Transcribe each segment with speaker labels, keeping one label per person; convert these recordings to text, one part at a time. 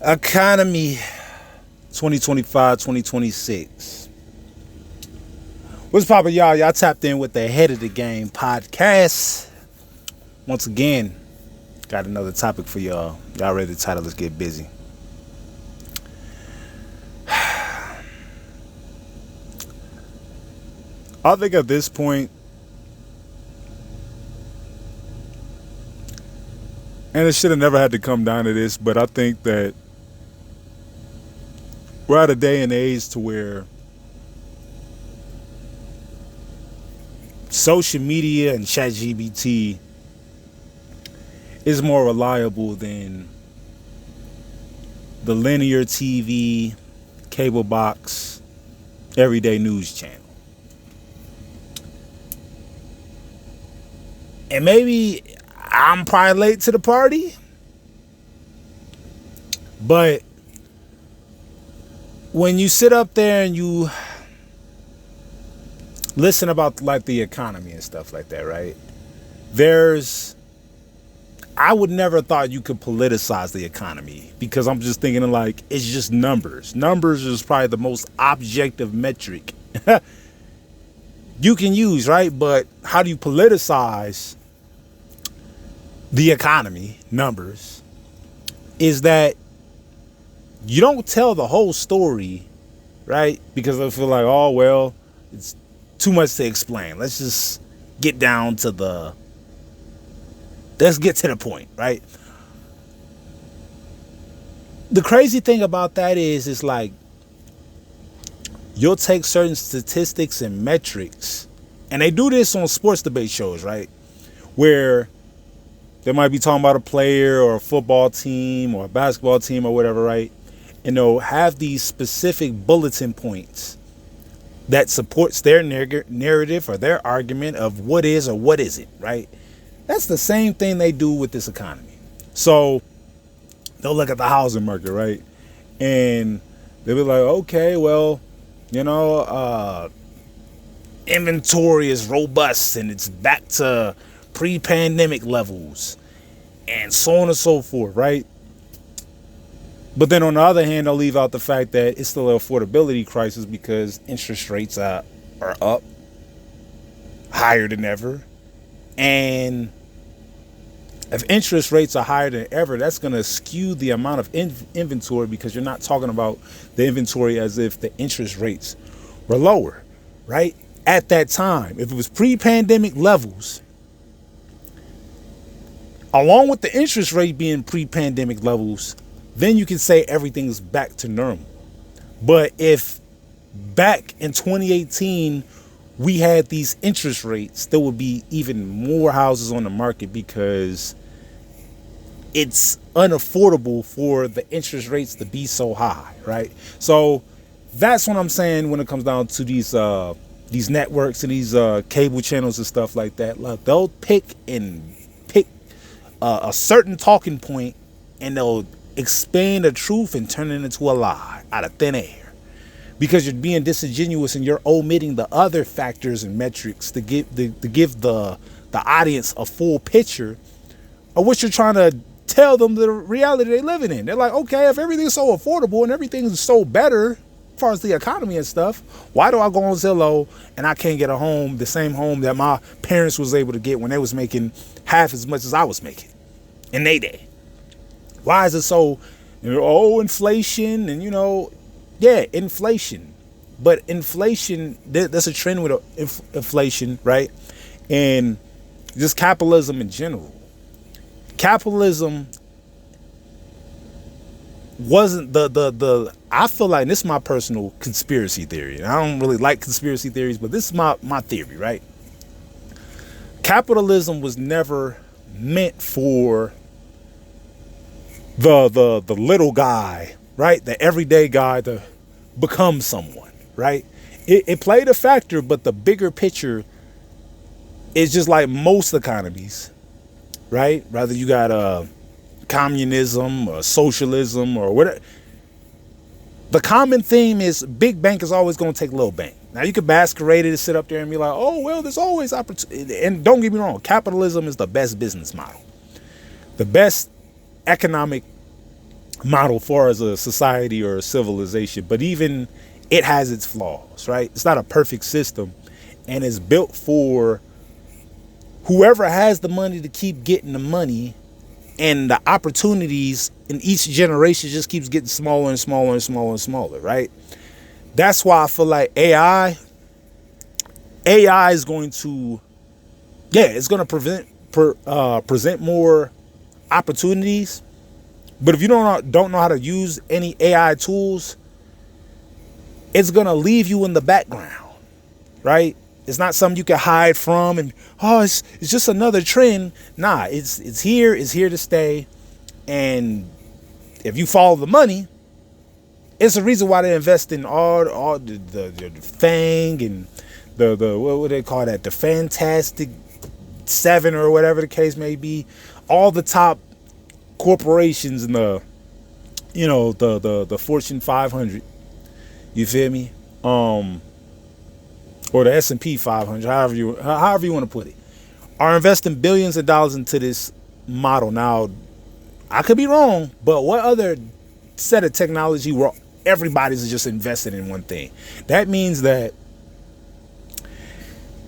Speaker 1: Economy 2025, 2026. What's poppin', y'all? Y'all tapped in with the Head of the Game podcast. Once again, got another topic for y'all. Y'all ready to title? Let's get busy. I think at this point, and it should have never had to come down to this, but I think that we're at a day and age to where social media and ChatGPT is more reliable than the linear TV, cable box, everyday news channel. And maybe I'm probably late to the party, but when you sit up there and you listen about like the economy and stuff like that, right? I would never thought you could politicize the economy, because I'm just thinking of like, it's just numbers. Numbers is probably the most objective metric you can use, right? But how do you politicize the economy, numbers, is that you don't tell the whole story, right? Because I feel like, oh, well, it's too much to explain. Let's just get down to let's get to the point, right? The crazy thing about that is, it's like, you'll take certain statistics and metrics, and they do this on sports debate shows, right? Where they might be talking about a player or a football team or a basketball team or whatever, right? And they'll have these specific bulletin points that supports their narrative or their argument of what is or what isn't, right? That's the same thing they do with this economy. So they'll look at the housing market, right? And they'll be like, okay, well, inventory is robust and it's back to pre-pandemic levels and so on and so forth, right? But then on the other hand, they'll leave out the fact that it's still an affordability crisis because interest rates are up higher than ever. And if interest rates are higher than ever, that's going to skew the amount of inventory, because you're not talking about the inventory as if the interest rates were lower, right? At that time, if it was pre-pandemic levels, along with the interest rate being pre-pandemic levels, then you can say everything's back to normal. But if back in 2018 we had these interest rates, there would be even more houses on the market, because it's unaffordable for the interest rates to be so high, right? So that's what I'm saying when it comes down to these networks and these cable channels and stuff like that. Look, they'll pick a certain talking point, and they'll expand the truth and turn it into a lie out of thin air, because you're being disingenuous and you're omitting the other factors and metrics to give the audience a full picture of what you're trying to tell them, the reality they're living in. They're like, okay, if everything's so affordable and everything's so better as far as the economy and stuff, why do I go on Zillow and I can't get a home, the same home that my parents was able to get when they was making half as much as I was making in their day? Why is it so, inflation and, yeah, inflation. But inflation, there's a trend with inflation, right? And just capitalism in general. Capitalism wasn't I feel like, this is my personal conspiracy theory. And I don't really like conspiracy theories, but this is my theory, right? Capitalism was never meant for the little guy, right? The everyday guy to become someone, right? It played a factor, but the bigger picture is just like most economies, right? Whether you got communism or socialism or whatever, the common theme is big bank is always going to take little bank. Now you could masquerade it and sit up there and be like, oh, well, there's always opportunity. And don't get me wrong, capitalism is the best business model, the best economic model for as a society or a civilization, but even it has its flaws, right? It's not a perfect system, and it's built for whoever has the money to keep getting the money, and the opportunities in each generation just keeps getting smaller and smaller and smaller and smaller, right? That's why I feel like AI is going to, yeah, it's going to present more opportunities. But if you don't know how to use any AI tools, it's going to leave you in the background, right? It's not something you can hide from and, oh, it's just another trend. Nah, it's here to stay. And if you follow the money, it's the reason why they invest in all the FANG and the what would they call that? The Fantastic Seven or whatever the case may be. All the top corporations in the, you know, the Fortune 500. You feel me? Or the S&P 500, however you want to put it, are investing billions of dollars into this model. Now, I could be wrong, but what other set of technology where everybody's just invested in one thing? That means that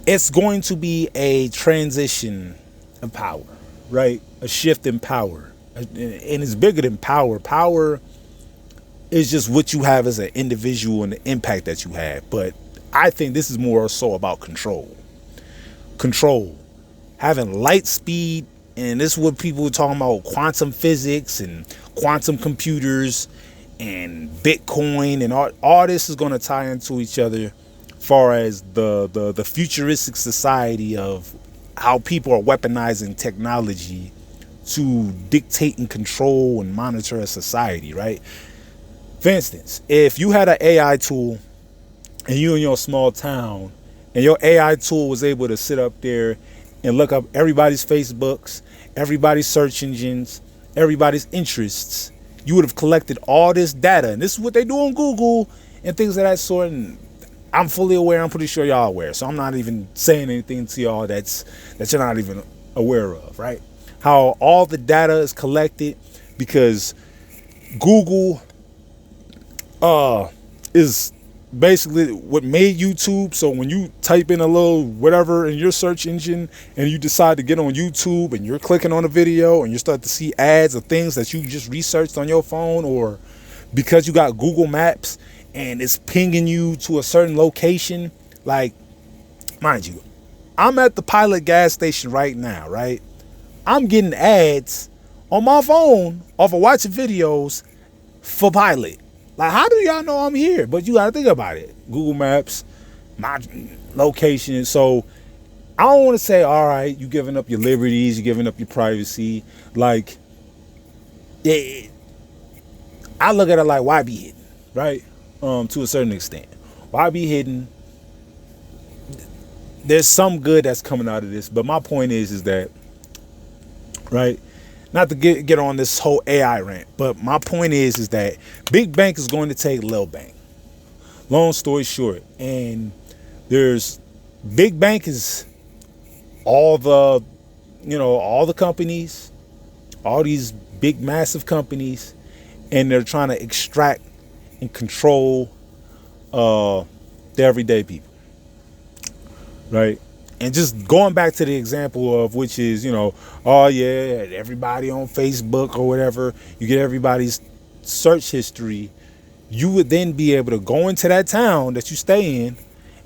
Speaker 1: it's going to be a transition of power, right? A shift in power. And it's bigger than power. Power is just what you have as an individual and the impact that you have. But I think this is more so about control. Control. Having light speed, and this is what people were talking about, quantum physics and quantum computers and Bitcoin, and all this is going to tie into each other far as the futuristic society of how people are weaponizing technology to dictate and control and monitor a society, right? For instance, if you had an AI tool and you in your small town, and your AI tool was able to sit up there and look up everybody's Facebooks, everybody's search engines, everybody's interests, you would have collected all this data. And this is what they do on Google and things of that sort. And I'm fully aware. I'm pretty sure y'all aware. So I'm not even saying anything to y'all that you're not even aware of, right? How all the data is collected, because Google is basically what made YouTube. So when you type in a little whatever in your search engine and you decide to get on YouTube and you're clicking on a video and you start to see ads of things that you just researched on your phone, or because you got Google Maps and it's pinging you to a certain location, like, mind you, I'm at the Pilot gas station right now, right? I'm getting ads on my phone off of watching videos for Pilot. Like, how do y'all know I'm here? But you gotta think about it. Google Maps, my location. So I don't want to say, all right, you giving up your liberties, you giving up your privacy. Like, I look at it like, why be hidden, right? To a certain extent, why be hidden? There's some good that's coming out of this, but my point is that, right? Not to get on this whole AI rant, but my point is that big bank is going to take little bank. Long story short, and there's big bank is all the companies, all these big massive companies, and they're trying to extract and control the everyday people, right? And just going back to the example of which is, oh yeah, everybody on Facebook or whatever, you get everybody's search history. You would then be able to go into that town that you stay in,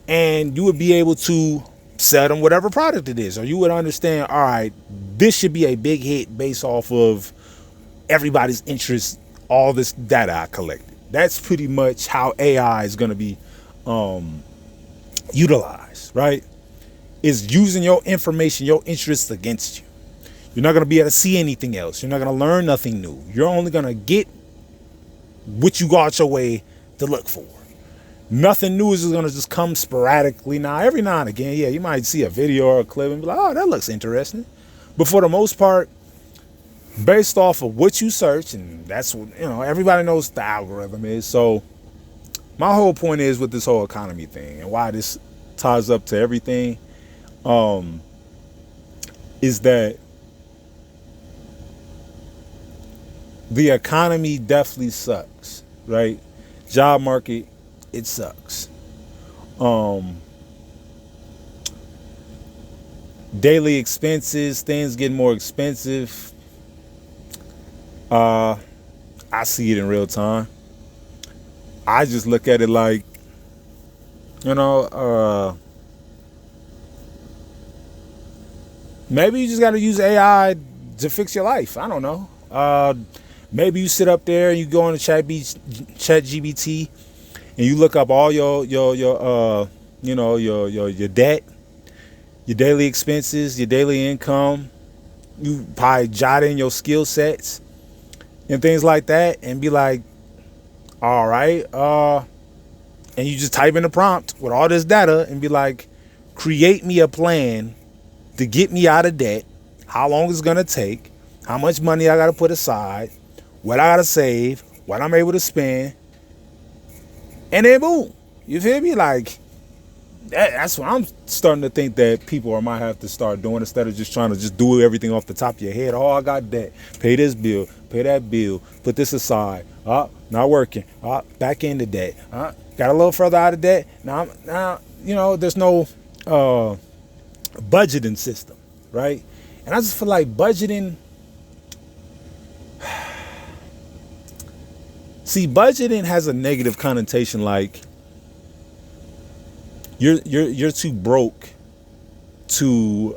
Speaker 1: and you would be able to sell them whatever product it is. Or you would understand, all right, this should be a big hit based off of everybody's interest, all this data I collected. That's pretty much how AI is going to be utilized, right? Is using your information, your interests against you. You're not going to be able to see anything else. You're not going to learn nothing new. You're only going to get what you go out your way to look for. Nothing new is going to just come sporadically. Now, every now and again, yeah, you might see a video or a clip and be like, oh, that looks interesting. But for the most part, based off of what you search, and that's what, everybody knows what the algorithm is. So my whole point is with this whole economy thing and why this ties up to everything, is that the economy definitely sucks, right? Job market, it sucks. Um, Daily expenses, things getting more expensive. Uh, I see it in real time. I just look at it like, you know, maybe you just got to use AI to fix your life. I don't know. Maybe you sit up there and you go on the chat GBT and you look up all your your debt, your daily expenses, your daily income. You probably jot in your skill sets and things like that, and be like, all right, and you just type in the prompt with all this data and be like, create me a plan to get me out of debt, how long it's gonna take, how much money I gotta put aside, what I gotta save, what I'm able to spend, and then boom. You feel me? Like that's what I'm starting to think that people might have to start doing, instead of just trying to just do everything off the top of your head. Oh, I got debt. Pay this bill. Pay that bill. Put this aside. Not working. Back into debt. Got a little further out of debt. Now, there's no budgeting system, right? And I just feel like budgeting. See, budgeting has a negative connotation, like you're too broke to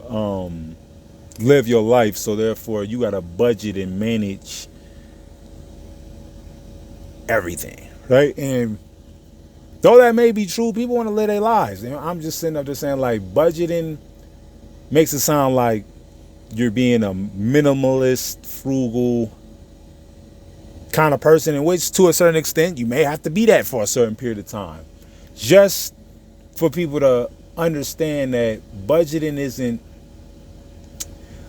Speaker 1: live your life, so therefore you gotta budget and manage everything, right? And though that may be true, people want to live their lives. I'm just sitting up there saying, like, budgeting makes it sound like you're being a minimalist, frugal kind of person, in which to a certain extent you may have to be that for a certain period of time, just for people to understand that budgeting isn't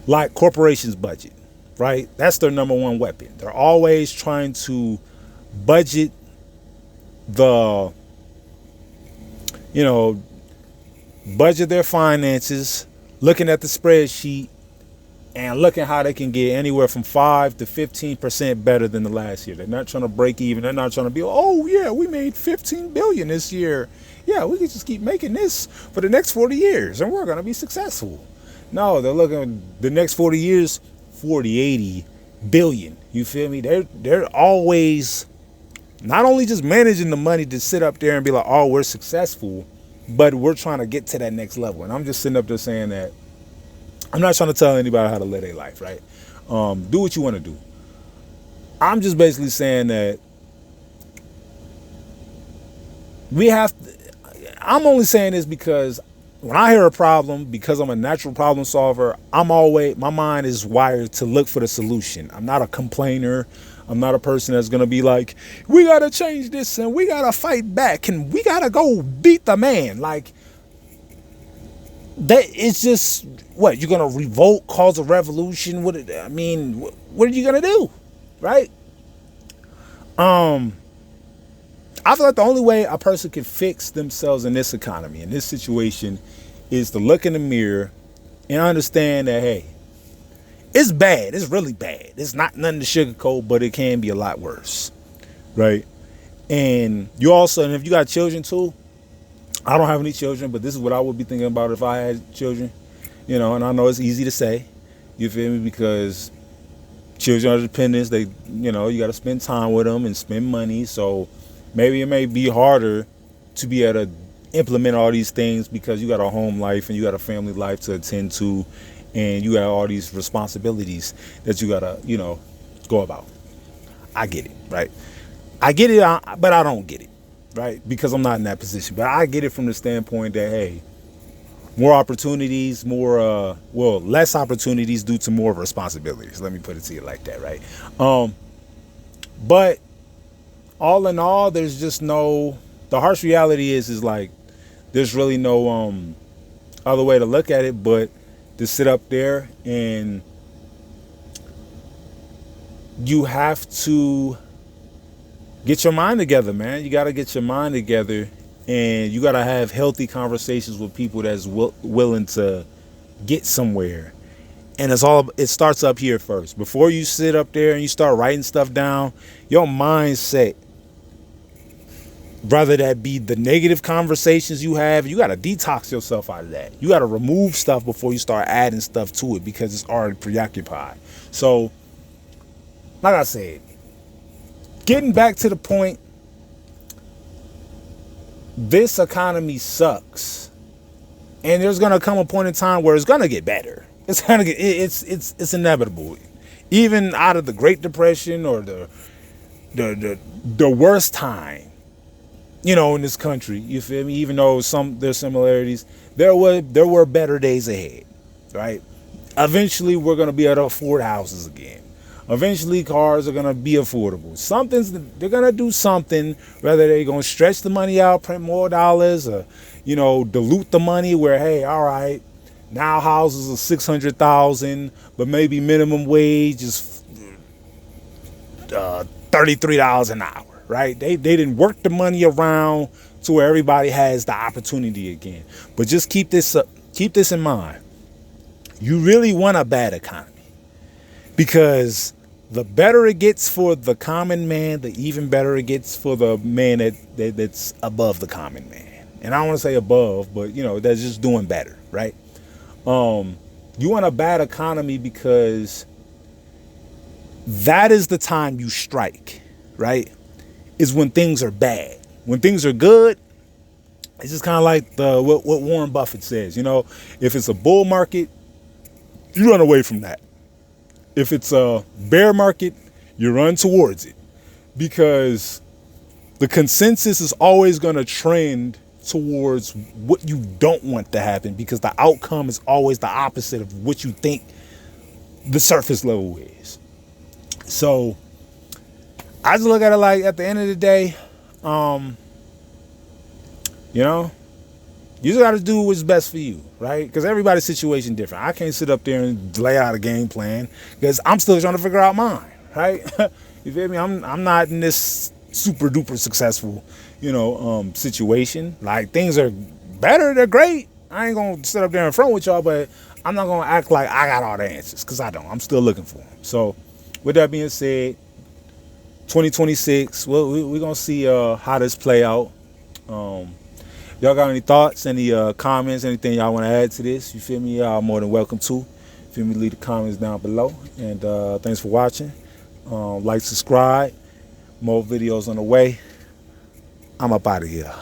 Speaker 1: like corporations budget, right? That's their number one weapon. They're always trying to budget the, budget their finances, looking at the spreadsheet and looking how they can get anywhere from 5 to 15% better than the last year. They're not trying to break even. They're not trying to be, oh yeah, we made 15 billion this year. Yeah, we can just keep making this for the next 40 years and we're going to be successful. No, they're looking at the next 40 years, 40, 80 billion. You feel me? They're always not only just managing the money to sit up there and be like, oh, we're successful, but we're trying to get to that next level. And I'm just sitting up there saying that I'm not trying to tell anybody how to live their life, right? Do what you want to do. I'm just basically saying that I'm only saying this because when I hear a problem, because I'm a natural problem solver, my mind is wired to look for the solution. I'm not a complainer. I'm not a person that's going to be like, we got to change this and we got to fight back and we got to go beat the man. Like, that it's just, what, you're going to revolt, cause a revolution? What are you going to do? Right? I feel like the only way a person can fix themselves in this economy, in this situation, is to look in the mirror and understand that, hey, it's bad. It's really bad. It's not nothing to sugarcoat, but it can be a lot worse, right? And and if you got children too, I don't have any children, but this is what I would be thinking about if I had children, and I know it's easy to say, you feel me? Because children are dependents. They, you got to spend time with them and spend money. So maybe it may be harder to be able to implement all these things because you got a home life and you got a family life to attend to, and you got all these responsibilities that you got to, go about. I get it, right? I get it, but I don't get it, right? Because I'm not in that position. But I get it from the standpoint that, hey, more opportunities, less opportunities due to more responsibilities. Let me put it to you like that, right? But all in all, there's just the harsh reality is like, there's really no other way to look at it but to sit up there, and you have to get your mind together, man. You got to get your mind together, and you got to have healthy conversations with people that's willing to get somewhere And it starts up here first. Before you sit up there and you start writing stuff down, your mindset, rather that be the negative conversations you have, you got to detox yourself out of that. You got to remove stuff before you start adding stuff to it, because it's already preoccupied. So, like I said, getting back to the point, this economy sucks. And there's going to come a point in time where it's going to get better. It's gonna get it's inevitable. Even out of the Great Depression or the worst time, in this country, you feel me? Even though there's similarities, there were better days ahead, right? Eventually, we're gonna be able to afford houses again. Eventually, cars are gonna be affordable. They're gonna do something. Whether they're gonna stretch the money out, print more dollars, or dilute the money. Where, hey, all right. Now houses are 600,000, but maybe minimum wage is $33 an hour, right? They didn't work the money around to where everybody has the opportunity again. But just keep this in mind. You really want a bad economy, because the better it gets for the common man, the even better it gets for the man that's above the common man. And I don't want to say above, but that's just doing better, right? You want a bad economy because that is the time you strike, right? Is when things are bad. When things are good, it's just kind of like what Warren Buffett says. If it's a bull market, you run away from that. If it's a bear market, you run towards it, because the consensus is always going to trend towards what you don't want to happen, because the outcome is always the opposite of what you think the surface level is. So I just look at it like, at the end of the day, you just got to do what's best for you, right? Because everybody's situation different. I can't sit up there and lay out a game plan, because I'm still trying to figure out mine, right? You feel me? I'm not in this super duper successful situation. Like, things are better, they're great. I ain't gonna sit up there in front with y'all, but I'm not gonna act like I got all the answers, because I don't. I'm still looking for them. So with that being said, 2026, we're gonna see how this play out. Y'all got any thoughts, any comments, anything y'all want to add to this? You feel me? Y'all more than welcome to. Feel me? Leave the comments down below. And thanks for watching. Like, subscribe. More videos on the way. I'm up out of here.